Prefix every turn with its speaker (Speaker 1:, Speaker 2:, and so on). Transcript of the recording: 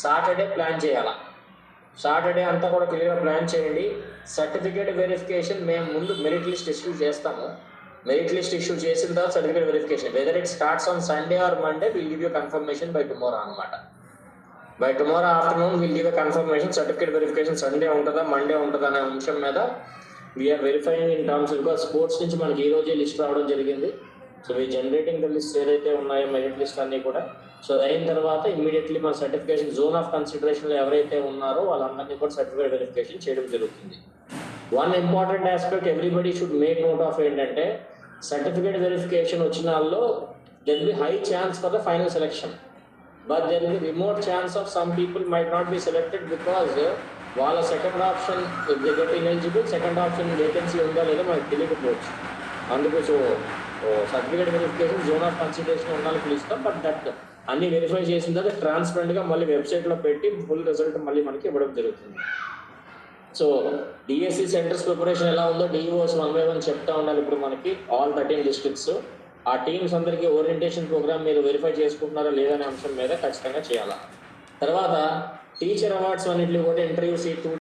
Speaker 1: Saturday plan చేయాలా. Saturday అంతా కూడా క్లియర్గా ప్లాన్ చేయండి. సర్టిఫికేట్ వెరిఫికేషన్ మేము ముందు మెరిట్ లిస్ట్ ఇష్యూ చేస్తాము. మెరిట్ లిస్ట్ ఇష్యూ చేసిన తర్వాత certificate verification, whether it starts on Sunday or Monday, will give you confirmation by tomorrow అనమాట. By tomorrow afternoon will give confirmation. Certificate verification Sunday ఉంటుందా Monday ఉంటుందా అనే అంశం మీద we are verifying in terms. Because sports నుంచి మనకి ఈ రోజే లిస్ట్ రావడం జరిగింది. So we generating the list ఏదైతే ఉన్నాయో మెరిట్ లిస్ట్ అన్నీ కూడా. సో అయిన తర్వాత ఇమీడియట్లీ మన సర్టిఫికేషన్ జోన్ ఆఫ్ కన్సిడరేషన్లో ఎవరైతే ఉన్నారో వాళ్ళందరినీ కూడా సర్టిఫికేట్ వెరిఫికేషన్ చేయడం జరుగుతుంది. One important aspect everybody should make note of ఏంటంటే, సర్టిఫికేట్ వెరిఫికేషన్ వచ్చిన వాళ్ళలో there will be high chance for the final selection, but there will be remote chance of some people might not be selected because వాళ్ళ second option get ineligible, second option vacancy ఉందా లేదో మనకు తెలియకపోవచ్చు. అందుకు so certificate verification zone of consideration ఉండాలని పిలుస్తాం. But that అన్ని verify చేసిన తర్వాత ట్రాన్స్పరెంట్గా మళ్ళీ వెబ్సైట్లో పెట్టి ఫుల్ రిజల్ట్ మళ్ళీ మనకి ఇవ్వడం జరుగుతుంది. సో డిఎస్సి సెంటర్స్ ప్రిపరేషన్ ఎలా ఉందో డిఈఓస్ 1 by 1 చెప్తా ఉండాలి. ఇప్పుడు మనకి ఆల్ 13 డిస్ట్రిక్ట్స్ ఆ టీమ్స్ అందరికీ ఓరియంటేషన్ ప్రోగ్రామ్ మీరు వెరిఫై చేసుకుంటున్నారా లేదనే అంశం మీద ఖచ్చితంగా చేయాలి. తర్వాత టీచర్ అవార్డ్స్ అన్నింటిలో కూడా ఇంటర్వ్యూస్